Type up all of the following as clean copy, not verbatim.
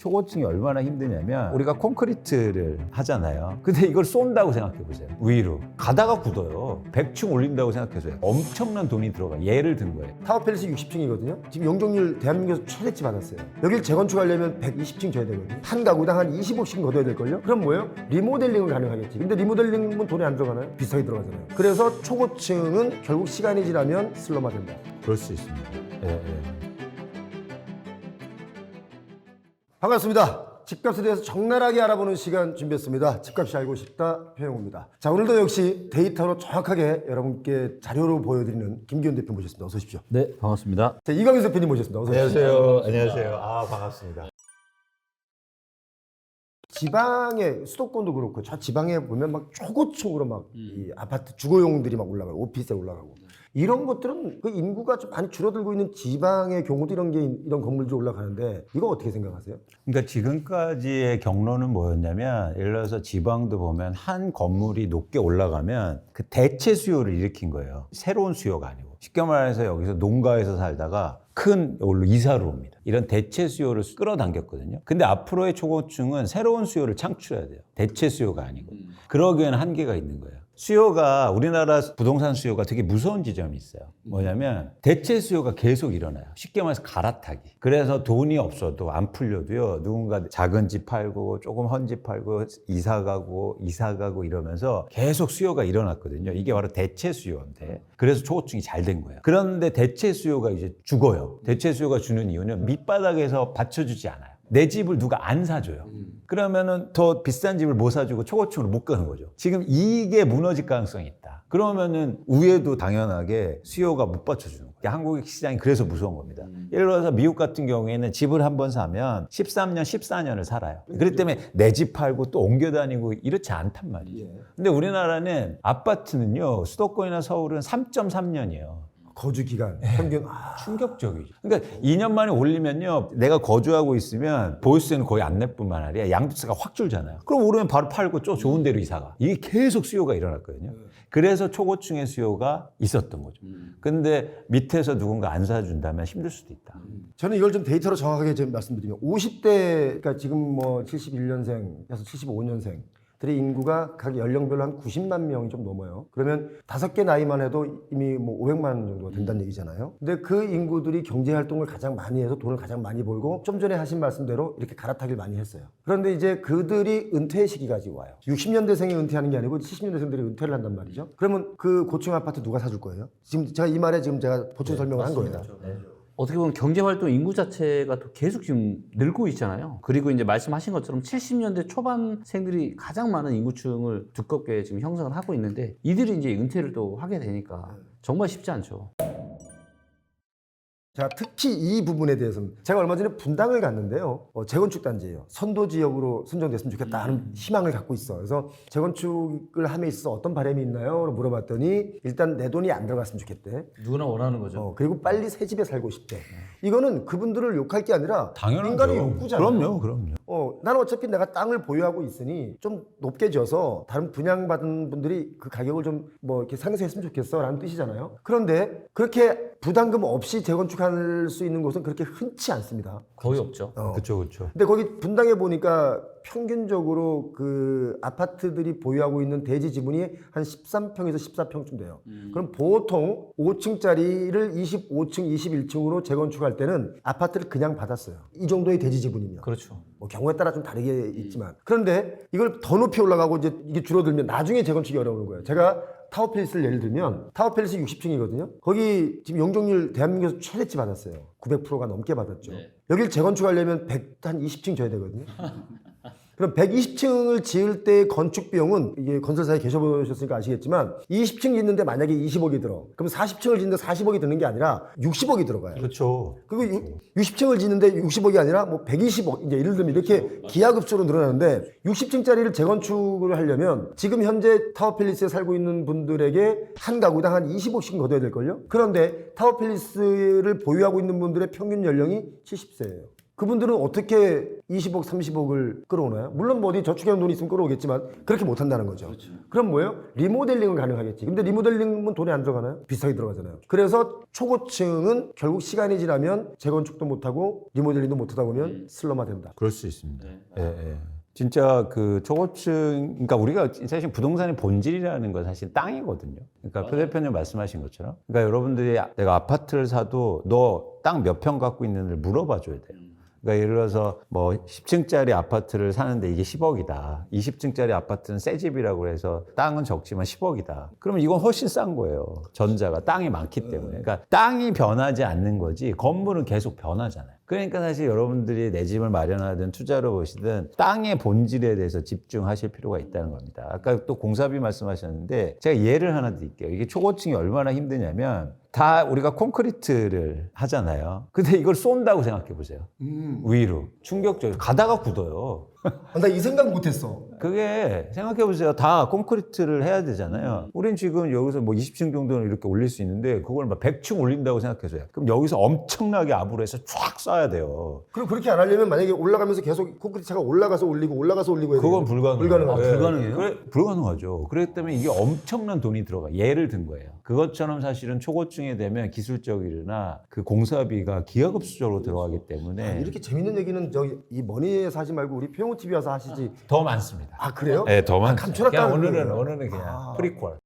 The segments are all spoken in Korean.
초고층이 얼마나 힘드냐면 우리가 콘크리트를 하잖아요. 근데 이걸 쏜다고 생각해 보세요. 위로 가다가 굳어요. 100층 올린다고 생각해서요. 엄청난 돈이 들어가. 예를 든 거예요. 타워팰리스 60층이거든요. 지금 영종률 대한민국에서 최대치 받았어요. 여길 재건축하려면 120층 줘야 되거든요. 한 가구당 한 20억씩 걷어야 될걸요? 그럼 뭐예요? 리모델링은 가능하겠지. 근데 리모델링은 돈이 안 들어가나요? 비싸게 들어가잖아요. 그래서 초고층은 결국 시간이 지나면 슬럼화 된다. 그럴 수 있습니다. 예. 반갑습니다. 집값에 대해서 적나라하게 알아보는 시간 준비했습니다. 집값이 알고 싶다 표영호입니다. 자, 오늘도 역시 데이터로 정확하게 여러분께 자료로 보여드리는 김기훈 대표 모셨습니다. 어서 오십시오. 네, 반갑습니다. 자, 이광윤 대표님 모셨습니다. 어서 오십시오. 안녕하세요. 아, 반갑습니다. 지방의 수도권도 그렇고 저 지방에 보면 막 초고층으로 막 이 아파트 주거용들이 막 올라가고 오피스에 올라가고 이런 것들은 그 인구가 좀 많이 줄어들고 있는 지방의 경우도 이런 건물들이 올라가는데 이거 어떻게 생각하세요? 그러니까 지금까지의 경로는 뭐였냐면 예를 들어서 지방도 보면 한 건물이 높게 올라가면 그 대체 수요를 일으킨 거예요. 새로운 수요가 아니고. 쉽게 말해서 여기서 농가에서 살다가 큰 여기로 이사를 옵니다. 이런 대체 수요를 끌어당겼거든요. 근데 앞으로의 초고층은 새로운 수요를 창출해야 돼요. 대체 수요가 아니고. 그러기에는 한계가 있는 거예요. 수요가 우리나라 부동산 수요가 되게 무서운 지점이 있어요. 뭐냐면 대체 수요가 계속 일어나요. 쉽게 말해서 갈아타기. 그래서 돈이 없어도 안 풀려도요. 누군가 작은 집 팔고 조금 헌 집 팔고 이사 가고 이러면서 계속 수요가 일어났거든요. 이게 바로 대체 수요인데 그래서 초고층이 잘 된 거예요. 그런데 대체 수요가 이제 죽어요. 대체 수요가 주는 이유는 밑바닥에서 받쳐주지 않아요. 내 집을 누가 안 사줘요. 그러면은 더 비싼 집을 못 사주고 초고층으로 못 가는 거죠. 지금 이게 무너질 가능성이 있다. 그러면은 위에도 당연하게 수요가 못 받쳐주는 거예요. 한국 시장이 그래서 무서운 겁니다. 예를 들어서 미국 같은 경우에는 집을 한번 사면 13년, 14년을 살아요. 그렇기 때문에 내 집 팔고 또 옮겨 다니고 이렇지 않단 말이죠. 근데 우리나라는 아파트는요, 수도권이나 서울은 3.3년이에요. 거주 기간 평균 충격적이죠. 그러니까 2년 만에 올리면요, 내가 거주하고 있으면 보유세는 거의 안 낼 뿐만 아니라 양도세가 확 줄잖아요. 그럼 오르면 바로 팔고 좀 좋은 데로 이사가. 이게 계속 수요가 일어났거든요. 그래서 초고층의 수요가 있었던 거죠. 근데 밑에서 누군가 안 사준다면 힘들 수도 있다. 저는 이걸 좀 데이터로 정확하게 좀 말씀드리면 50대 그러니까 지금 뭐 71년생에서 75년생 들의 인구가 각 연령별로 한 90만 명이 좀 넘어요. 그러면 5개 나이만 해도 이미 뭐 500만 정도가 된다는 얘기잖아요. 근데 그 인구들이 경제 활동을 가장 많이 해서 돈을 가장 많이 벌고 좀 전에 하신 말씀대로 이렇게 갈아타기를 많이 했어요. 그런데 이제 그들이 은퇴 시기가 지금 와요. 60년대생이 은퇴하는 게 아니고 70년대생들이 은퇴를 한단 말이죠. 그러면 그 고층 아파트 누가 사줄 거예요? 지금 제가 이 말에 지금 제가 보충 설명을 한 거예요. 어떻게 보면 경제활동 인구 자체가 또 계속 지금 늘고 있잖아요. 그리고 이제 말씀하신 것처럼 70년대 초반생들이 가장 많은 인구층을 두껍게 지금 형성을 하고 있는데 이들이 이제 은퇴를 또 하게 되니까 정말 쉽지 않죠. 자, 특히 이 부분에 대해서는 제가 얼마 전에 분당을 갔는데요. 재건축 단지예요. 선도 지역으로 선정됐으면 좋겠다 하는 희망을 갖고 있어. 그래서 재건축을 함에 있어서 어떤 바람이 있나요? 물어봤더니 일단 내 돈이 안 들어갔으면 좋겠대. 누구나 원하는 거죠. 그리고 빨리 새 집에 살고 싶대. 이거는 그분들을 욕할 게 아니라 당연하죠. 인간의 욕구잖아요. 그럼요. 나는 어차피 내가 땅을 보유하고 있으니 좀 높게 지어서 다른 분양받은 분들이 그 가격을 좀 뭐 이렇게 상쇄했으면 좋겠어 라는 뜻이잖아요. 그런데 그렇게 부담금 없이 재건축할 수 있는 곳은 그렇게 흔치 않습니다. 거의 없죠. 그렇죠. 근데 거기 분당에 보니까 평균적으로 그 아파트들이 보유하고 있는 대지 지분이 한 13평에서 14평쯤 돼요. 그럼 보통 5층짜리를 25층, 21층으로 재건축할 때는 아파트를 그냥 받았어요. 이 정도의 대지 지분이면. 그렇죠. 뭐 경우에 따라 좀 다르게 있지만. 그런데 이걸 더 높이 올라가고 이제 이게 줄어들면 나중에 재건축이 어려운 거예요. 제가 타워팰리스를 예를 들면 타워팰리스 60층이거든요. 거기 지금 용적률 대한민국에서 최대치 받았어요. 900%가 넘게 받았죠. 여길 재건축하려면 120층 줘야 되거든요. 그럼 120층을 지을 때 건축 비용은 이게 건설사에 계셔보셨으니까 아시겠지만 20층 짓는데 만약에 20억이 들어. 그럼 40층을 짓는데 40억이 드는 게 아니라 60억이 들어가요. 그렇죠. 그리고 60층을 짓는데 60억이 아니라 뭐 120억 이제 예를 들면 이렇게 기하급수로 늘어나는데 60층짜리를 재건축을 하려면 지금 현재 타워팰리스에 살고 있는 분들에게 한 가구당 한 20억씩 걷어야 될걸요? 그런데 타워팰리스를 보유하고 있는 분들의 평균 연령이 70세예요. 그분들은 어떻게 20억, 30억을 끌어오나요? 물론 뭐 어디 저축해놓은 돈이 있으면 끌어오겠지만 그렇게 못한다는 거죠. 그럼 뭐예요? 리모델링은 가능하겠지. 근데 리모델링은 돈이 안 들어가나요? 비싸게 들어가잖아요. 그래서 초고층은 결국 시간이 지나면 재건축도 못하고 리모델링도 못하다 보면 슬럼화 된다. 그럴 수 있습니다. 예, 예. 진짜 그 초고층, 그러니까 우리가 사실 부동산의 본질이라는 건 사실 땅이거든요. 그러니까 표 대표님 말씀하신 것처럼. 그러니까 여러분들이 내가 아파트를 사도 너 땅 몇 평 갖고 있는지를 물어봐 줘야 돼요. 그러니까 예를 들어서 뭐 10층짜리 아파트를 사는데 이게 10억이다. 20층짜리 아파트는 새 집이라고 해서 땅은 적지만 10억이다. 그러면 이건 훨씬 싼 거예요. 전자가 땅이 많기 때문에. 그러니까 땅이 변하지 않는 거지 건물은 계속 변하잖아요. 그러니까 사실 여러분들이 내 집을 마련하든 투자로 보시든 땅의 본질에 대해서 집중하실 필요가 있다는 겁니다. 아까 또 공사비 말씀하셨는데 제가 예를 하나 드릴게요. 이게 초고층이 얼마나 힘드냐면 다 우리가 콘크리트를 하잖아요. 근데 이걸 쏜다고 생각해 보세요. 위로. 충격적이에요. 가다가 굳어요. 나 이 생각 못했어. 그게 생각해 보세요. 다 콘크리트를 해야 되잖아요. 우린 지금 여기서 뭐 20층 정도는 이렇게 올릴 수 있는데 그걸 막 100층 올린다고 생각해서요. 그럼 여기서 엄청나게 압으로 해서 쫙 쏴야 돼요. 그럼 그렇게 안 하려면 만약에 올라가면서 계속 콘크리트 차가 올라가서 올리고 해야 그건 되겠네. 불가능해요. 불가능해요? 그래, 불가능하죠. 그렇기 때문에 이게 엄청난 돈이 들어가. 예를 든 거예요. 그것처럼 사실은 초고층에 되면 기술적이나 그 공사비가 기하급수적으로 들어가기 때문에 이렇게 재밌는 얘기는 저기 이 머니에서 하지 말고 우리 표용호 TV 와서 하시지. 더 많습니다. 아 그래요? 네, 더 많습니다. 감춰놨다는 그냥 거예요. 오늘은 그냥 프리퀄.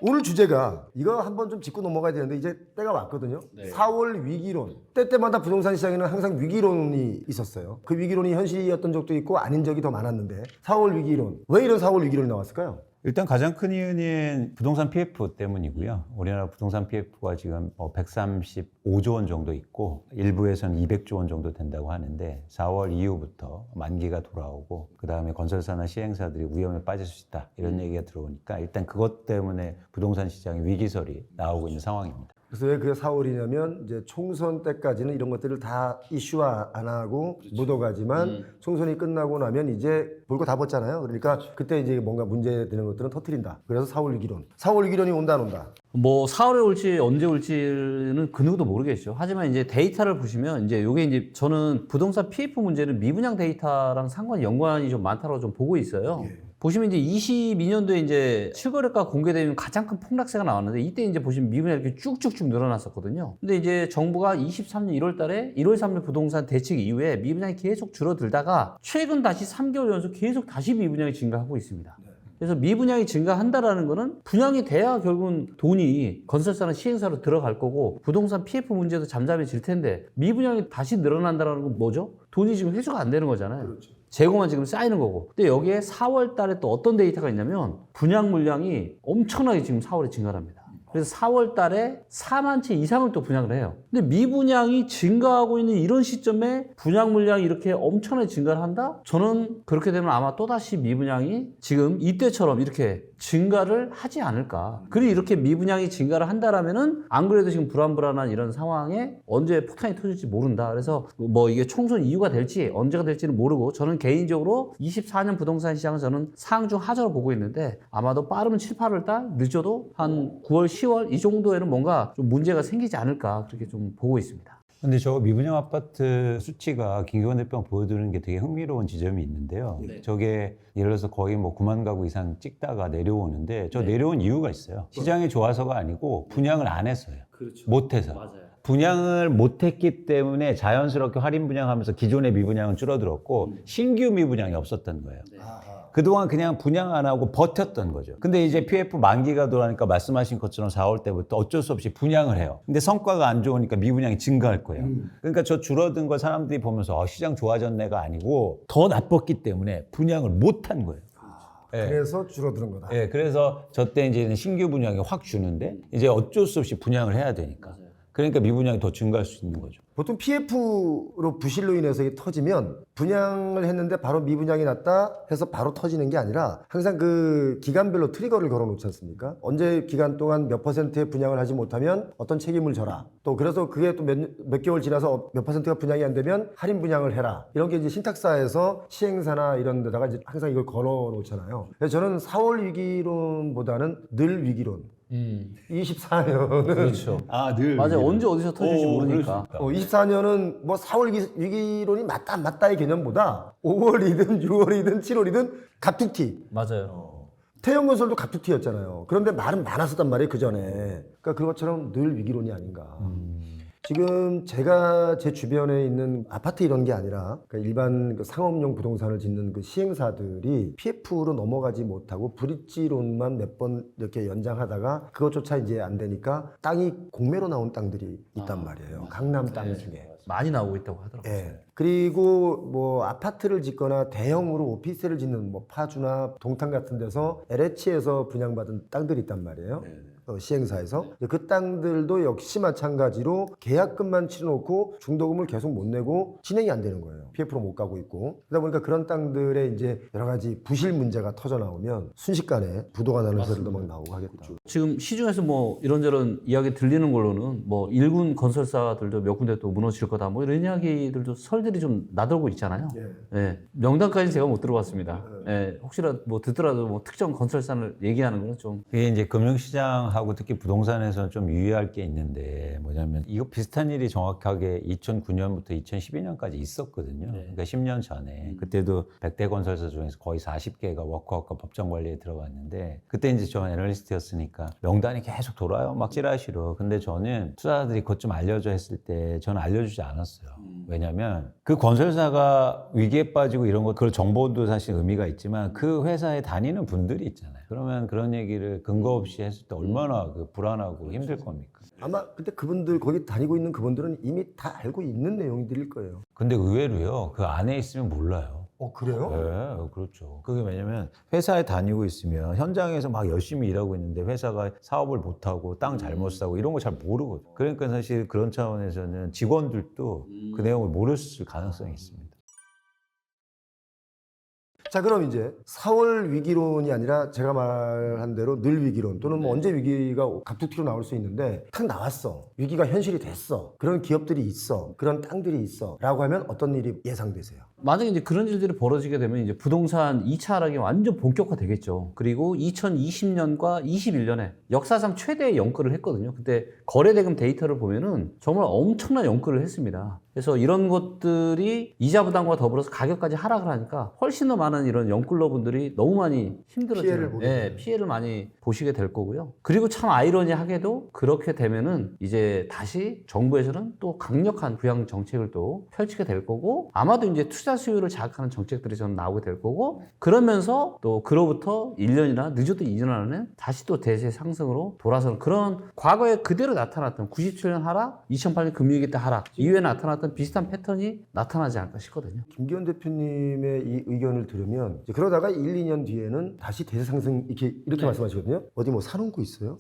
오늘 주제가 이거 한번 좀 짚고 넘어가야 되는데 이제 때가 왔거든요. 4월 위기론. 때때마다 부동산 시장에는 항상 위기론이 있었어요. 그 위기론이 현실이었던 적도 있고 아닌 적이 더 많았는데 4월 위기론. 왜 이런 4월 위기론이 나왔을까요? 일단 가장 큰 이유는 부동산 PF 때문이고요. 우리나라 부동산 PF가 지금 135조 원 정도 있고 일부에서는 200조 원 정도 된다고 하는데 4월 이후부터 만기가 돌아오고 그다음에 건설사나 시행사들이 위험에 빠질 수 있다 이런 얘기가 들어오니까 일단 그것 때문에 부동산 시장에 위기설이 나오고 있는 상황입니다. 그래서 왜 그게 4월이냐면 이제 총선 때까지는 이런 것들을 다 이슈화 안 하고 묻어가지만 총선이 끝나고 나면 이제 볼 거 다 봤잖아요. 그러니까 그때 이제 뭔가 문제되는 것들은 터트린다. 그래서 4월 위기론. 4월 위기론이 온다 안 온다. 뭐 4월에 올지 언제 올지는 그 누구도 모르겠죠. 하지만 이제 데이터를 보시면 이제 요게 이제 저는 부동산 PF 문제는 미분양 데이터랑 연관이 좀 많다고 좀 보고 있어요. 보시면 이제 22년도에 이제 실거래가 공개되면 가장 큰 폭락세가 나왔는데 이때 이제 보시면 미분양이 이렇게 쭉쭉쭉 늘어났었거든요. 근데 이제 정부가 23년 1월 달에 1월 3일 부동산 대책 이후에 미분양이 계속 줄어들다가 최근 다시 3개월 연속 계속 다시 미분양이 증가하고 있습니다. 그래서 미분양이 증가한다라는 거는 분양이 돼야 결국은 돈이 건설사나 시행사로 들어갈 거고 부동산 PF 문제도 잠잠해질 텐데 미분양이 다시 늘어난다는 건 뭐죠? 돈이 지금 회수가 안 되는 거잖아요. 그렇죠. 재고만 지금 쌓이는 거고. 근데 여기에 4월 달에 또 어떤 데이터가 있냐면 분양 물량이 엄청나게 지금 4월에 증가합니다. 그래서 4월 달에 4만 채 이상을 또 분양을 해요. 근데 미분양이 증가하고 있는 이런 시점에 분양 물량이 이렇게 엄청나게 증가를 한다? 저는 그렇게 되면 아마 또다시 미분양이 지금 이때처럼 이렇게 증가를 하지 않을까. 그리고 이렇게 미분양이 증가를 한다라면은 안 그래도 지금 불안불안한 이런 상황에 언제 폭탄이 터질지 모른다. 그래서 뭐 이게 총선 이유가 될지 언제가 될지는 모르고 저는 개인적으로 24년 부동산 시장은 저는 상중 하저로 보고 있는데 아마도 빠르면 7, 8월 달 늦어도 한 9월, 10월 이 정도에는 뭔가 좀 문제가 생기지 않을까 그렇게 좀 보고 있습니다. 근데 저 미분양 아파트 수치가 김경원 대표가 보여드리는 게 되게 흥미로운 지점이 있는데요. 저게 예를 들어서 거의 뭐 9만 가구 이상 찍다가 내려오는데 저 내려온 이유가 있어요. 시장이 좋아서가 아니고 분양을 안 했어요. 못해서. 분양을 못했기 때문에 자연스럽게 할인 분양하면서 기존의 미분양은 줄어들었고 신규 미분양이 없었던 거예요. 그동안 그냥 분양 안 하고 버텼던 거죠. 근데 이제 PF 만기가 돌아오니까 말씀하신 것처럼 4월 때부터 어쩔 수 없이 분양을 해요. 근데 성과가 안 좋으니까 미분양이 증가할 거예요. 그러니까 저 줄어든 걸 사람들이 보면서 시장 좋아졌네가 아니고 더 나빴기 때문에 분양을 못 한 거예요. 예. 그래서 줄어드는 거다. 예, 그래서 저 때 이제 신규 분양이 확 주는데 이제 어쩔 수 없이 분양을 해야 되니까. 그러니까 미분양이 더 증가할 수 있는 거죠. 보통 PF로 부실로 인해서 이게 터지면 분양을 했는데 바로 미분양이 났다 해서 바로 터지는 게 아니라 항상 그 기간별로 트리거를 걸어 놓지 않습니까? 언제 기간 동안 몇 %의 분양을 하지 못하면 어떤 책임을 져라. 또 그래서 그게 또 몇 개월 지나서 몇 %가 분양이 안 되면 할인 분양을 해라. 이런 게 이제 신탁사에서 시행사나 이런 데다가 이제 항상 이걸 걸어 놓잖아요. 그래서 저는 4월 위기론보다는 늘 위기론. 음. 24년은 그렇죠. 늘 맞아요. 언제 어디서 터질지 모르니까. 24년은 뭐 4월 위기론이 맞다 안 맞다의 개념보다 5월이든 6월이든 7월이든 갑툭튀. 맞아요. 태형건설도 갑툭튀였잖아요. 그런데 말은 많았었단 말이에요, 그 전에. 그러니까 그것처럼 늘 위기론이 아닌가. 지금 제가 제 주변에 있는 아파트 이런 게 아니라 그러니까 일반 그 상업용 부동산을 짓는 그 시행사들이 PF로 넘어가지 못하고 브릿지론만 몇 번 이렇게 연장하다가 그것조차 이제 안 되니까 땅이 공매로 나온 땅들이 있단 말이에요. 강남 땅 중에. 많이 나오고 있다고 하더라고요. 예. 그리고 뭐 아파트를 짓거나 대형으로 오피스를 짓는 뭐 파주나 동탄 같은 데서 LH에서 분양받은 땅들이 있단 말이에요. 시행사에서 그 땅들도 역시 마찬가지로 계약금만 치러놓고 중도금을 계속 못 내고 진행이 안 되는 거예요. PF로 못 가고 있고 그러다 보니까 그런 땅들에 이제 여러 가지 부실 문제가 터져 나오면 순식간에 부도가 나는 소리도 막 나오고 하겠다. 지금 시중에서 뭐 이런저런 이야기 들리는 걸로는 뭐 일군 건설사들도 몇 군데 또 무너질 거다 뭐 이런 이야기들도 설들이 좀 나돌고 있잖아요. 예. 명단까지 제가 못 들어봤습니다. 예. 혹시라도 뭐 듣더라도 뭐 특정 건설사를 얘기하는 거는 좀 그게 이제 금융시장하고 특히 부동산에서는 좀 유의할 게 있는데 뭐냐면 이거 비슷한 일이 정확하게 2009년부터 2012년까지 있었거든요. 그러니까 10년 전에 그때도 100대 건설사 중에서 거의 40개가 워크아웃과 법정 관리에 들어갔는데 그때 이제 저 애널리스트였으니까 명단이 계속 돌아요. 막 찌라시로. 근데 저는 투자자들이 그것 좀 알려줘 했을 때 저는 알려주지 않았어요. 왜냐면 그 건설사가 위기에 빠지고 이런 것, 그걸 정보도 사실 의미가 있지만 그 회사에 다니는 분들이 있잖아요. 그러면 그런 얘기를 근거 없이 했을 때 얼마나 그 불안하고 힘들 겁니까? 아마 근데 그분들 거기 다니고 있는 그분들은 이미 다 알고 있는 내용들일 거예요. 근데 의외로요, 그 안에 있으면 몰라요. 그래요? 네, 그렇죠. 그게 왜냐면 회사에 다니고 있으면 현장에서 막 열심히 일하고 있는데 회사가 사업을 못하고 땅 잘못 사고 이런 거 잘 모르거든요. 그러니까 사실 그런 차원에서는 직원들도 그 내용을 모르실 가능성이 있습니다. 자, 그럼 이제 4월 위기론이 아니라 제가 말한 대로 늘 위기론 또는 뭐 언제 위기가 갑툭튀로 나올 수 있는데 탁 나왔어. 위기가 현실이 됐어. 그런 기업들이 있어. 그런 땅들이 있어. 라고 하면 어떤 일이 예상되세요? 만약에 이제 그런 일들이 벌어지게 되면 이제 부동산 2차 하락이 완전 본격화 되겠죠. 그리고 2020년과 21년에 역사상 최대의 연끌을 했거든요. 그때 거래대금 데이터를 보면은 정말 엄청난 연끌을 했습니다. 그래서 이런 것들이 이자 부담과 더불어서 가격까지 하락을 하니까 훨씬 더 많은 이런 연끌러분들이 너무 많이 힘들어지는 피해를 많이 보시게 될 거고요. 그리고 참 아이러니하게도 그렇게 되면은 이제 다시 정부에서는 또 강력한 부양 정책을 또 펼치게 될 거고 아마도 이제 투자 수요를 자극하는 정책들이 저는 나오게 될 거고 그러면서 또 그로부터 1년이나 늦어도 2년 안에는 다시 또 대세 상승으로 돌아서는 그런 과거에 그대로 나타났던 97년 하락, 2008년 금융위기 때 하락 이후에 나타났던 비슷한 패턴이 나타나지 않을까 싶거든요. 김기현 대표님의 이 의견을 들으면 이제 그러다가 1, 2년 뒤에는 다시 대세 상승 이렇게 말씀하시거든요. 어디 뭐 사놓고 있어요?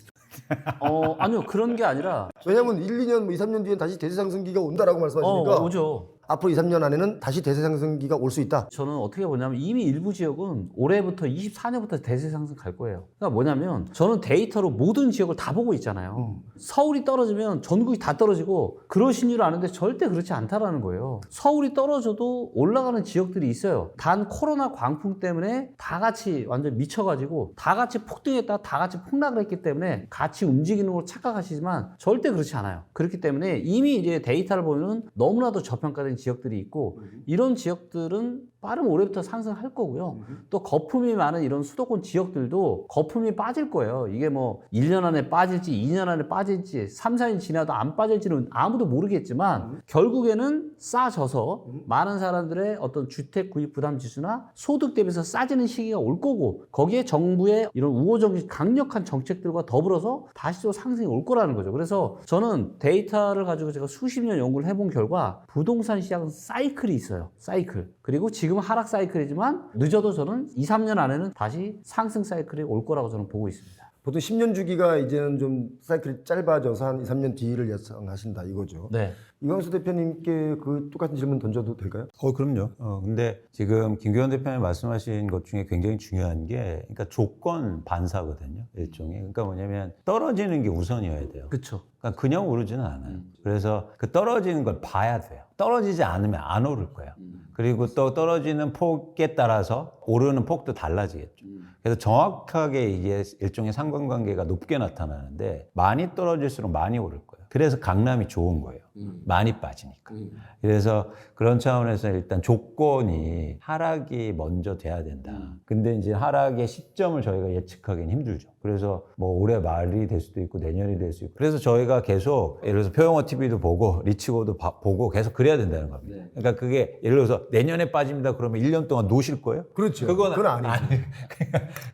아니요. 그런 게 아니라 왜냐면 1, 2년, 뭐 2, 3년 뒤엔 다시 대세 상승기가 온다라고 말씀하시니까 오죠. 앞으로 2, 3년 안에는 다시 대세 상승기가 올 수 있다. 저는 어떻게 보냐면 이미 일부 지역은 올해부터 24년부터 대세 상승 갈 거예요. 그러니까 뭐냐면 저는 데이터로 모든 지역을 다 보고 있잖아요. 서울이 떨어지면 전국이 다 떨어지고 그러신 줄 아는데 절대 그렇지 않다라는 거예요. 서울이 떨어져도 올라가는 지역들이 있어요. 단 코로나 광풍 때문에 다 같이 완전 미쳐가지고 다 같이 폭등했다 다 같이 폭락을 했기 때문에 같이 움직이는 걸 착각하시지만 절대 그렇지 않아요. 그렇기 때문에 이미 이제 데이터를 보면 너무나도 저평가된 지역들이 있고 이런 지역들은 빠르면 올해부터 상승할 거고요. 또 거품이 많은 이런 수도권 지역들도 거품이 빠질 거예요. 이게 뭐 1년 안에 빠질지 2년 안에 빠질지 3, 4년 지나도 안 빠질지는 아무도 모르겠지만 결국에는 싸져서 많은 사람들의 어떤 주택 구입 부담 지수나 소득 대비해서 싸지는 시기가 올 거고 거기에 정부의 이런 우호적인 강력한 정책들과 더불어서 다시 또 상승이 올 거라는 거죠. 그래서 저는 데이터를 가지고 제가 수십 년 연구를 해본 결과 부동산 시장은 사이클이 있어요. 사이클. 그리고 지금 하락 사이클이지만 늦어도 저는 2, 3년 안에는 다시 상승 사이클이 올 거라고 저는 보고 있습니다. 보통 10년 주기가 이제는 좀 사이클이 짧아져서 한 2, 3년 뒤를 예상하신다 이거죠. 네. 이광수 대표님께 그 똑같은 질문 던져도 될까요? 그럼요. 근데 지금 김기현 대표님 말씀하신 것 중에 굉장히 중요한 게, 그러니까 조건 반사거든요. 일종의. 그러니까 뭐냐면 떨어지는 게 우선이어야 돼요. 그렇죠. 그러니까 그냥 오르지는 않아요. 그래서 그 떨어지는 걸 봐야 돼요. 떨어지지 않으면 안 오를 거예요. 그리고 또 떨어지는 폭에 따라서 오르는 폭도 달라지겠죠. 그래서 정확하게 이게 일종의 상관관계가 높게 나타나는데 많이 떨어질수록 많이 오를 거예요. 그래서 강남이 좋은 거예요. 많이 빠지니까. 그래서 그런 차원에서 일단 조건이 하락이 먼저 돼야 된다. 근데 이제 하락의 시점을 저희가 예측하기는 힘들죠. 그래서 뭐 올해 말이 될 수도 있고 내년이 될 수 있고. 그래서 저희가 계속 예를 들어서 표영어 TV도 보고 리치고도 보고 계속 그래야 된다는 겁니다. 그러니까 그게 예를 들어서 내년에 빠집니다. 그러면 1년 동안 노실 거예요? 그렇죠. 그건 아니죠.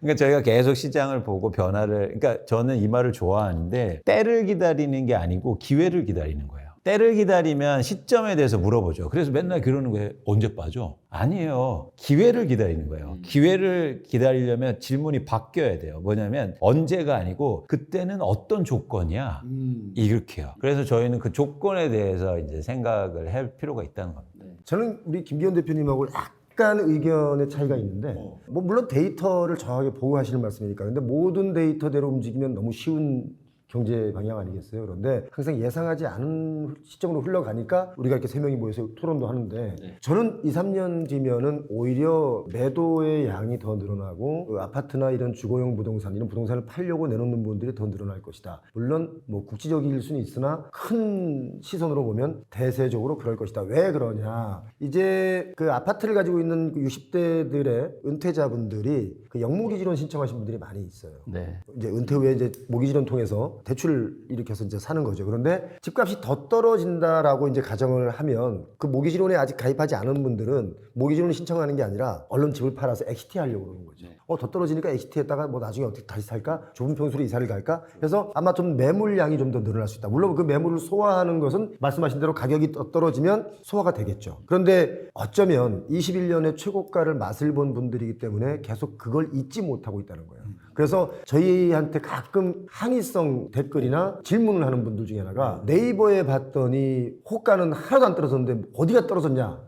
그러니까 저희가 계속 시장을 보고 변화를, 그러니까 저는 이 말을 좋아하는데 때를 기다리는 게 아니고 기회를 기다리는 거예요. 때를 기다리면 시점에 대해서 물어보죠. 그래서 맨날 그러는 거예요. 언제 빠져? 아니에요. 기회를 기다리는 거예요. 기회를 기다리려면 질문이 바뀌어야 돼요. 뭐냐면 언제가 아니고 그때는 어떤 조건이야? 이렇게요. 그래서 저희는 그 조건에 대해서 이제 생각을 할 필요가 있다는 겁니다. 저는 우리 김기현 대표님하고 약간 의견의 차이가 있는데 뭐 물론 데이터를 정확하게 보고 하시는 말씀이니까 근데 모든 데이터대로 움직이면 너무 쉬운 경제 방향 아니겠어요? 그런데 항상 예상하지 않은 시점으로 흘러가니까 우리가 이렇게 세 명이 모여서 토론도 하는데 저는 2, 3년 뒤면은 오히려 매도의 양이 더 늘어나고 그 아파트나 이런 주거용 부동산 이런 부동산을 팔려고 내놓는 분들이 더 늘어날 것이다. 물론 뭐 국지적일 수는 있으나 큰 시선으로 보면 대세적으로 그럴 것이다. 왜 그러냐? 이제 그 아파트를 가지고 있는 60대들의 은퇴자분들이 그 영무기지론 신청하신 분들이 많이 있어요. 네. 이제 은퇴 후에 이제 모기지론 통해서 대출을 일으켜서 이제 사는 거죠. 그런데 집값이 더 떨어진다라고 이제 가정을 하면 그 모기지론에 아직 가입하지 않은 분들은 모기지론을 신청하는 게 아니라 얼른 집을 팔아서 엑시티 하려고 그러는 거죠. 더 떨어지니까 엑시티 했다가 뭐 나중에 어떻게 다시 살까? 좁은 평수로 이사를 갈까? 그래서 아마 좀 매물량이 좀 더 늘어날 수 있다. 물론 그 매물을 소화하는 것은 말씀하신 대로 가격이 떨어지면 소화가 되겠죠. 그런데 어쩌면 21년에 최고가를 맛을 본 분들이기 때문에 계속 그걸 잊지 못하고 있다는 거예요. 그래서 저희한테 가끔 항의성 댓글이나 질문을 하는 분들 중에 하나가 네이버에 봤더니 호가는 하나도 안 떨어졌는데 어디가 떨어졌냐?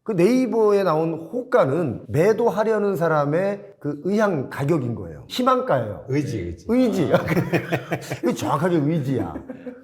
그 네이버에 나온 호가는 매도하려는 사람의 그 의향 가격인 거예요. 희망가예요. 의지. 이거 정확하게 의지야.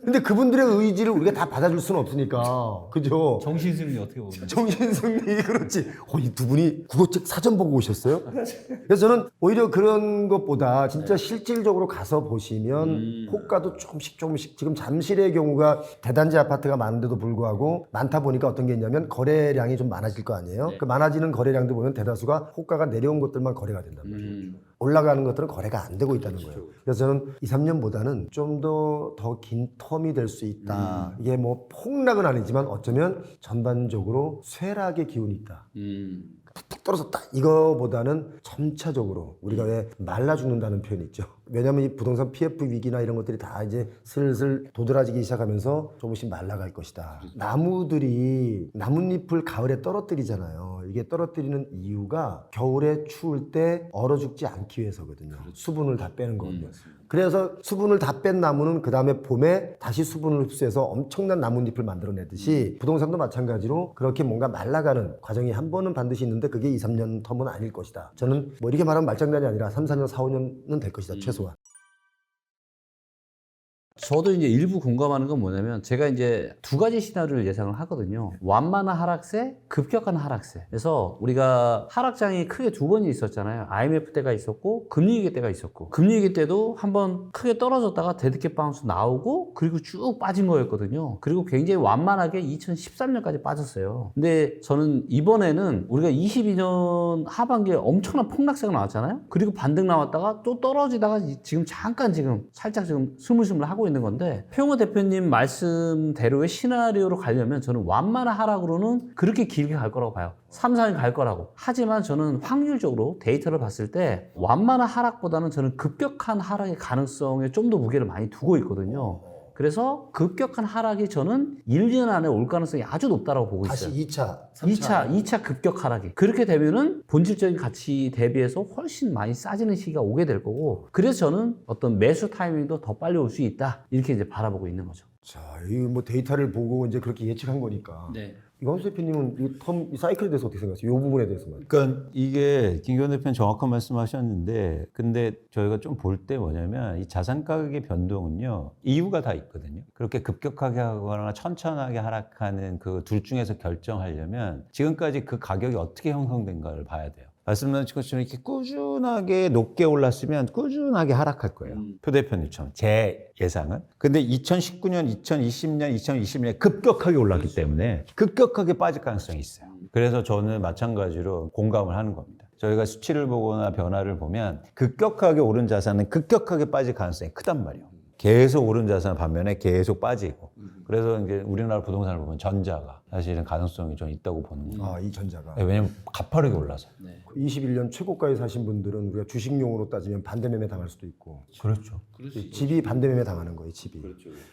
근데 그분들의 의지를 우리가 다 받아줄 수는 없으니까. 그죠? 정신승리 어떻게 보면. 정신승리, 그렇지. 이 두 분이 국어책 사전 보고 오셨어요? 그래서 저는 오히려 그런 것보다 진짜 실질적으로 가서 보시면 호가도 조금씩 지금 잠실의 경우가 대단지 아파트가 많은데도 불구하고 많다 보니까 어떤 게 있냐면 거래량이 좀 많아질 거 아니에요? 그 많아지는 거래량도 보면 대다수가 호가가 내려온 것들만 거래가 된단 말이에요. 올라가는 것들은 거래가 안 되고 있다는 거예요. 그래서 저는 2, 3년보다는 좀 더 긴 텀이 될 수 있다. 이게 뭐 폭락은 아니지만 어쩌면 전반적으로 쇠락의 기운이 있다. 툭 떨어졌다. 이거보다는 점차적으로 우리가 왜 말라 죽는다는 표현이 있죠. 왜냐하면 이 부동산 PF 위기나 이런 것들이 다 이제 슬슬 도드라지기 시작하면서 조금씩 말라갈 것이다. 나무들이 나뭇잎을 가을에 떨어뜨리잖아요. 이게 떨어뜨리는 이유가 겨울에 추울 때 얼어 죽지 않기 위해서거든요. 수분을 다 빼는 거거든요. 그래서 수분을 다 뺀 나무는 그 다음에 봄에 다시 수분을 흡수해서 엄청난 나뭇잎을 만들어내듯이 부동산도 마찬가지로 그렇게 뭔가 말라가는 과정이 한 번은 반드시 있는데 그게 2, 3년 텀은 아닐 것이다. 저는 뭐 이렇게 말하면 말장난이 아니라 3, 4년, 4, 5년은 될 것이다. 최소한. 저도 이제 일부 공감하는 건 뭐냐면 제가 이제 두 가지 시나리오를 예상을 하거든요. 완만한 하락세, 급격한 하락세. 그래서 우리가 하락장이 크게 두 번이 있었잖아요. IMF 때가 있었고 금리위기 때가 있었고 금리위기 때도 한번 크게 떨어졌다가 데드캣 바운스 나오고 그리고 쭉 빠진 거였거든요. 그리고 굉장히 완만하게 2013년까지 빠졌어요. 근데 저는 이번에는 우리가 22년 하반기에 엄청난 폭락세가 나왔잖아요. 그리고 반등 나왔다가 또 떨어지다가 지금 잠깐 지금 살짝 지금 스물스물 하고 있는 건데 표영호 대표님 말씀대로의 시나리오로 가려면 저는 완만한 하락으로는 그렇게 길게 갈 거라고 봐요. 3, 4년 갈 거라고. 하지만 저는 확률적으로 데이터를 봤을 때 완만한 하락보다는 저는 급격한 하락의 가능성에 좀 더 무게를 많이 두고 있거든요. 그래서 급격한 하락이 저는 1년 안에 올 가능성이 아주 높다고 보고 있어요. 다시 2차, 3차. 2차 급격 하락이. 그렇게 되면은 본질적인 가치 대비해서 훨씬 많이 싸지는 시기가 오게 될 거고, 그래서 저는 어떤 매수 타이밍도 더 빨리 올 수 있다. 이렇게 이제 바라보고 있는 거죠. 자, 이 뭐 데이터를 보고 이제 그렇게 예측한 거니까. 네. 이광수 대표님은 이 사이클에 대해서 어떻게 생각하세요? 이 부분에 대해서만. 그러니까 이게 김기현 대표는 정확한 말씀하셨는데, 근데 저희가 좀 볼 때 뭐냐면 이 자산 가격의 변동은요 이유가 다 있거든요. 그렇게 급격하게 하거나 천천하게 하락하는 그 둘 중에서 결정하려면 지금까지 그 가격이 어떻게 형성된가를 봐야 돼요. 말씀하신 것처럼 이렇게 꾸준하게 높게 올랐으면 꾸준하게 하락할 거예요. 표 대표님처럼 제 예상은. 근데 2019년, 2020년, 2021년 급격하게 올랐기 때문에 급격하게 빠질 가능성이 있어요. 그래서 저는 마찬가지로 공감을 하는 겁니다. 저희가 수치를 보거나 변화를 보면 급격하게 오른 자산은 급격하게 빠질 가능성이 크단 말이에요. 계속 오른 자산 반면에 계속 빠지고. 그래서 이제 우리나라 부동산을 보면 전자가 사실은 가능성이 좀 있다고 보는 거예요. 이 전자가. 왜냐면 가파르게 올라서. 21년 최고가에 사신 분들은 우리가 주식용으로 따지면 반대매매 당할 수도 있고. 그렇죠. 집이 반대매매 당하는 거예요, 집이.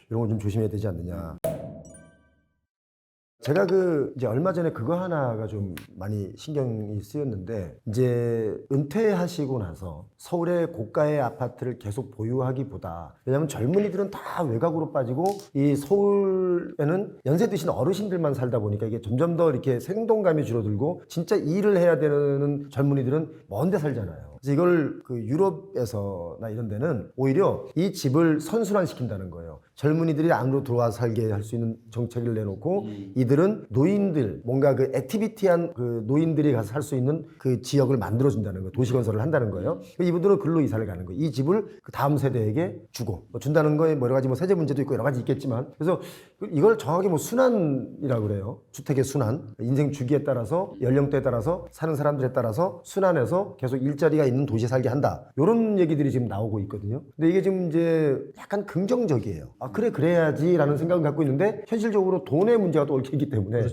이런 거 좀 조심해야 되지 않느냐. 제가 이제 얼마 전에 그거 하나가 좀 많이 신경이 쓰였는데, 이제 은퇴하시고 나서 서울의 고가의 아파트를 계속 보유하기보다, 왜냐면 젊은이들은 다 외곽으로 빠지고, 이 서울에는 연세 드신 어르신들만 살다 보니까 이게 점점 더 이렇게 생동감이 줄어들고, 진짜 일을 해야 되는 젊은이들은 먼 데 살잖아요. 그래서 이걸 유럽에서나 이런 데는 오히려 이 집을 선순환시킨다는 거예요. 젊은이들이 안으로 들어와 살게 할 수 있는 정책을 내놓고 이들은 노인들, 뭔가 액티비티한 노인들이 가서 살 수 있는 그 지역을 만들어준다는 거예요. 도시건설을 한다는 거예요. 이분들은 글로 이사를 가는 거예요. 이 집을 그 다음 세대에게 주고 준다는 거에 여러 가지 세제 문제도 있고 여러 가지 있겠지만, 그래서 이걸 정확히 순환이라고 그래요. 주택의 순환. 인생 주기에 따라서 연령대에 따라서 사는 사람들에 따라서 순환해서 계속 일자리가 있는 도시에 살게 한다. 이런 얘기들이 지금 나오고 있거든요. 근데 이게 지금 이제 약간 긍정적이에요. 그래야지라는 생각을 갖고 있는데 현실적으로 돈의 문제가 또 얽혀있기 때문에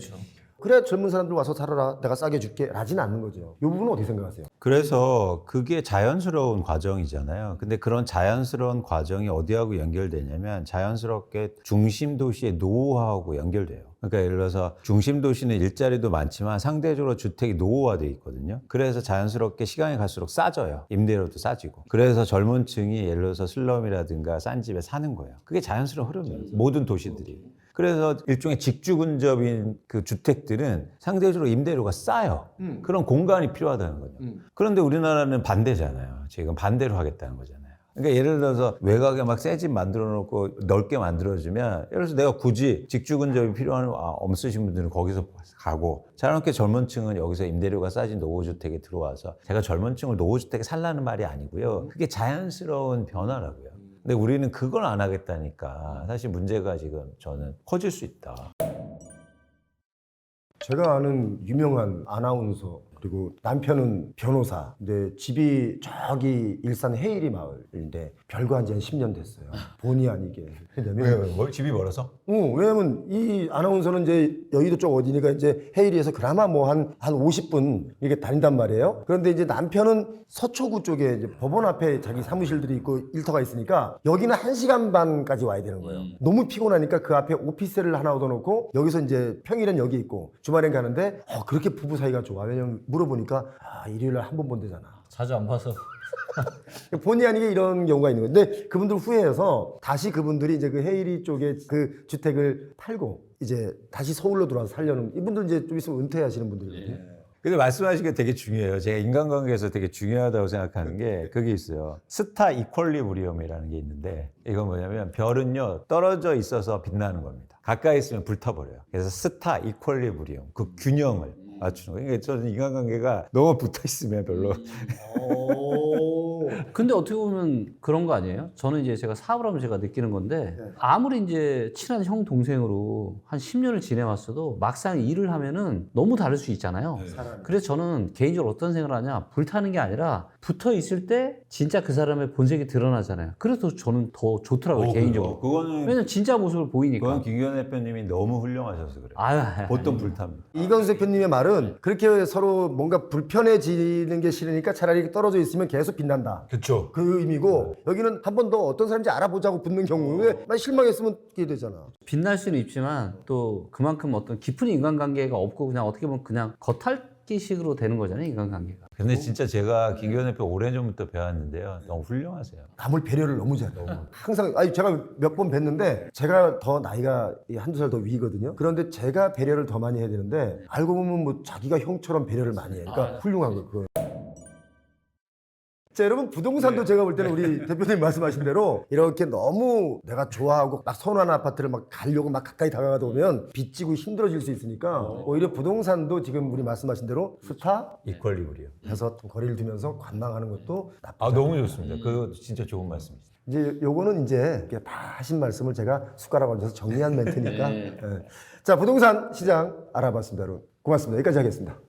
그래야 젊은 사람들 와서 살아라, 내가 싸게 줄게 라지는 않는 거죠. 이 부분은 어떻게 생각하세요? 그래서 그게 자연스러운 과정이잖아요. 근데 그런 자연스러운 과정이 어디하고 연결되냐면 자연스럽게 중심 도시의 노후하고 연결돼요. 그러니까 예를 들어서 중심 도시는 일자리도 많지만 상대적으로 주택이 노후화되어 있거든요. 그래서 자연스럽게 시간이 갈수록 싸져요. 임대료도 싸지고. 그래서 젊은 층이 예를 들어서 슬럼이라든가 싼 집에 사는 거예요. 그게 자연스러운 흐름이에요. 모든 도시들이. 그래서 일종의 직주 근접인 그 주택들은 상대적으로 임대료가 싸요. 그런 공간이 필요하다는 거죠. 그런데 우리나라는 반대잖아요. 지금 반대로 하겠다는 거잖아요. 그러니까 예를 들어서 외곽에 막 새 집 만들어 놓고 넓게 만들어주면, 예를 들어서 내가 굳이 직주 근접이 필요한 없으신 분들은 거기서 가고, 자연스럽게 젊은 층은 여기서 임대료가 싸진 노후주택에 들어와서, 제가 젊은 층을 노후주택에 살라는 말이 아니고요. 그게 자연스러운 변화라고요. 근데 우리는 그걸 안 하겠다니까 사실 문제가 지금 저는 커질 수 있다. 제가 아는 유명한 아나운서, 그리고 남편은 변호사. 근데 집이 저기 일산 해일이 마을인데 별거 한 지 한 10년 됐어요. 본의 아니게. 왜냐면 왜? 집이 멀어서? 왜냐면 이 아나운서는 이제 여의도 쪽 어디니까 이제 해일이에서 그나마 뭐 한 50분 이렇게 다닌단 말이에요. 그런데 이제 남편은 서초구 쪽에 이제 법원 앞에 자기 사무실들이 있고 일터가 있으니까 여기는 1시간 반까지 와야 되는 거예요. 너무 피곤하니까 그 앞에 오피스를 하나 얻어놓고 여기서 이제 평일엔 여기 있고 주말엔 가는데 그렇게 부부 사이가 좋아. 왜냐면 물어보니까 일요일날 한 번 본대잖아. 자주 안 봐서. 본의 아니게 이런 경우가 있는 거예요. 근데 그분들 후회해서 다시 그분들이 이제 그 해일이 쪽에 그 주택을 팔고 이제 다시 서울로 들어와서 살려는, 이분들 이제 좀 있으면 은퇴하시는 분들이거든요. 근데 말씀하신 게 되게 중요해요. 제가 인간관계에서 되게 중요하다고 생각하는 게 그게 있어요. 스타 이퀄리브리엄이라는 게 있는데, 이건 뭐냐면 별은요 떨어져 있어서 빛나는 겁니다. 가까이 있으면 불타버려요. 그래서 스타 이퀄리브리엄, 그 균형을 맞추는 거예요. 그러니까 저는 인간관계가 너무 붙어 있으면 별로. 근데 어떻게 보면 그런 거 아니에요? 저는 이제 제가 사업을 하면 제가 느끼는 건데, 아무리 이제 친한 형 동생으로 한 10년을 지내왔어도 막상 일을 하면은 너무 다를 수 있잖아요. 그래서 저는 개인적으로 어떤 생각을 하냐, 불타는 게 아니라 붙어 있을 때 진짜 그 사람의 본색이 드러나잖아요. 그래서 저는 더 좋더라고요, 개인적으로. 그거는 왜냐면 진짜 모습을 보이니까. 그건 김기현 대표님이 너무 훌륭하셔서 그래요. 아유, 보통 불탑니다. 이광수 대표님의 말은 그렇게 서로 뭔가 불편해지는 게 싫으니까 차라리 떨어져 있으면 계속 빛난다. 그렇죠. 그 의미고, 여기는 한 번 더 어떤 사람인지 알아보자고 붙는 경우에 만 실망했으면 그게 되잖아. 빛날 수는 있지만 또 그만큼 어떤 깊은 인간관계가 없고 그냥 어떻게 보면 그냥 끼식으로 되는 거잖아요, 인간관계가. 근데 진짜 제가 김기현 대표 오래전부터 배웠는데요. 너무 훌륭하세요. 남을 배려를 너무 잘해요. 항상 아니 제가 몇 번 뵀는데 제가 더 나이가 한두 살 더 위거든요. 그런데 제가 배려를 더 많이 해야 되는데 알고 보면 뭐 자기가 형처럼 배려를 많이 해요. 그러니까 훌륭한 거 그거. 자, 여러분 부동산도 제가 볼 때는 우리 대표님 말씀하신 대로 이렇게 너무 내가 좋아하고 막 선호하는 아파트를 막 가려고 막 가까이 다가가다 보면 빚지고 힘들어질 수 있으니까 오히려 부동산도 지금 우리 말씀하신 대로 스타 이퀄리브리요. 해서 좀 거리를 두면서 관망하는 것도 나쁘지 아 너무 좋습니다. 그거 진짜 좋은 말씀이시죠. 이제 요거는 이제 다 하신 말씀을 제가 숟가락 얹어서 정리한 멘트니까. 예. 자, 부동산 시장 알아봤습니다, 여러분. 고맙습니다. 여기까지 하겠습니다.